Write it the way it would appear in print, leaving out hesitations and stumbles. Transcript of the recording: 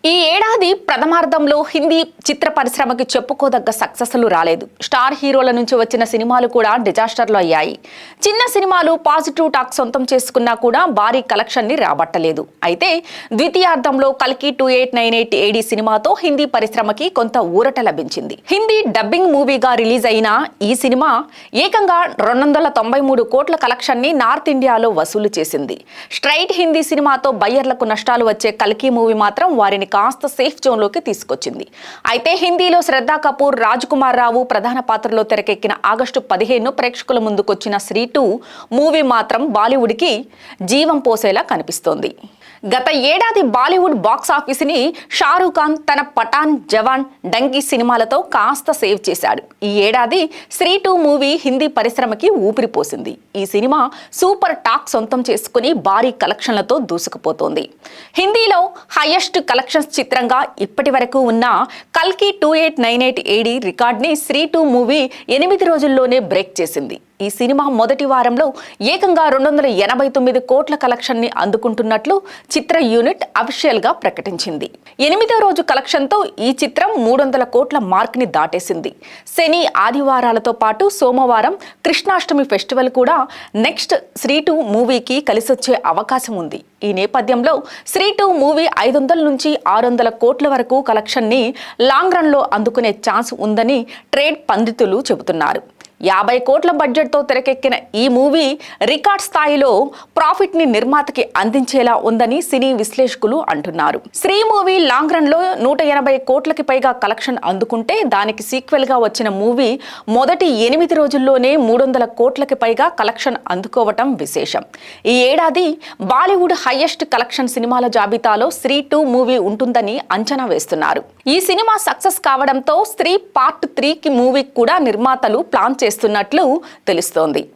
ఈ ఏడాది ప్రథమార్థంలో హిందీ చిత్ర పరిశ్రమకి చెప్పుకోదగ్గ సక్సెస్లు రాలేదు. స్టార్ హీరోల నుంచి వచ్చిన సినిమాలు కూడా డిజాస్టర్లు అయ్యాయి. చిన్న సినిమాలు పాజిటివ్ టాక్ సొంతం చేసుకున్నా కూడా భారీ కలెక్షన్ ని రాబట్టలేదు. అయితే ద్వితీయార్థంలో కల్కి 2898 AD సినిమాతో హిందీ పరిశ్రమకి కొంత ఊరట లభించింది. హిందీ డబ్బింగ్ మూవీగా రిలీజ్ అయిన ఈ సినిమా ఏకంగా 293 కోట్ల కలెక్షన్ ని నార్త్ ఇండియాలో వసూలు చేసింది. స్ట్రైట్ హిందీ సినిమాతో బయ్యర్లకు నష్టాలు వచ్చే కల్కి మూవీ మాత్రం వారిని కాస్త సేఫ్ జోన్లోకి తీసుకొచ్చింది. అయితే హిందీలో శ్రద్ధా కపూర్, రాజ్ కుమార్ రావు ప్రధాన పాత్రలో తెరకెక్కిన ఆగస్టు 15 ప్రేక్షకుల ముందుకొచ్చిన శ్రీ 2 మూవీ మాత్రం బాలీవుడ్కి జీవం పోసేలా కనిపిస్తోంది. గత ఏడాది బాలీవుడ్ బాక్స్ ఆఫీస్ని షారూఖ్ ఖాన్ తన పఠాన్, జవాన్, డంకీ సినిమాలతో కాస్త సేవ్ చేశాడు. ఈ ఏడాది శ్రీ 2 మూవీ హిందీ పరిశ్రమకి ఊపిరిపోసింది. ఈ సినిమా సూపర్ టాక్ సొంతం చేసుకుని భారీ కలెక్షన్లతో దూసుకుపోతోంది. హిందీలో హైయెస్ట్ కలెక్షన్స్ చిత్రంగా ఇప్పటి వరకు ఉన్న కల్కి 2898 AD రికార్డ్ని శ్రీ 2 మూవీ 8 రోజుల్లోనే బ్రేక్ చేసింది. ఈ సినిమా మొదటి వారంలో ఏకంగా 289 కోట్ల కలెక్షన్ ని అందుకుంటున్నట్లు చిత్ర యూనిట్ అఫీషియల్ గా ప్రకటించింది. 8వ రోజు కలెక్షన్ తో ఈ చిత్రం 300 కోట్ల మార్క్ ని దాటేసింది. శని, ఆదివారాలతో పాటు సోమవారం కృష్ణాష్టమి ఫెస్టివల్ కూడా నెక్స్ట్ శ్రీ 2 మూవీకి కలిసొచ్చే అవకాశం ఉంది. ఈ నేపథ్యంలో శ్రీ 2 మూవీ 500 నుంచి 600 కోట్ల వరకు కలెక్షన్ ని లాంగ్ రన్ లో అందుకునే ఛాన్స్ ఉందని ట్రేడ్ పండితులు చెబుతున్నారు. 50 కోట్ల బడ్జెట్తో తెరకెక్కిన ఈ మూవీ రికార్డ్ స్థాయిలో ప్రాఫిట్ ని నిర్మాతకి అందించేలా ఉందని సినీ విశ్లేషకులు అంటున్నారు. శ్రీ మూవీ లాంగ్ రన్ లో 180 కోట్లకి పైగా కలెక్షన్ అందుకుంటే దానికి సీక్వెల్ గా వచ్చిన మూవీ మొదటి 8 రోజుల్లోనే 300 కోట్లకి పైగా కలెక్షన్ అందుకోవటం విశేషం. ఈ ఏడాది బాలీవుడ్ హైయెస్ట్ కలెక్షన్ సినిమాల జాబితాలో శ్రీ 2 మూవీ ఉంటుందని అంచనా వేస్తున్నారు. ఈ సినిమా సక్సెస్ కావడంతో స్త్రీ పార్ట్ 3 కి మూవీ కూడా నిర్మాతలు ప్లాన్ చేస్తున్నట్లు తెలుస్తోంది.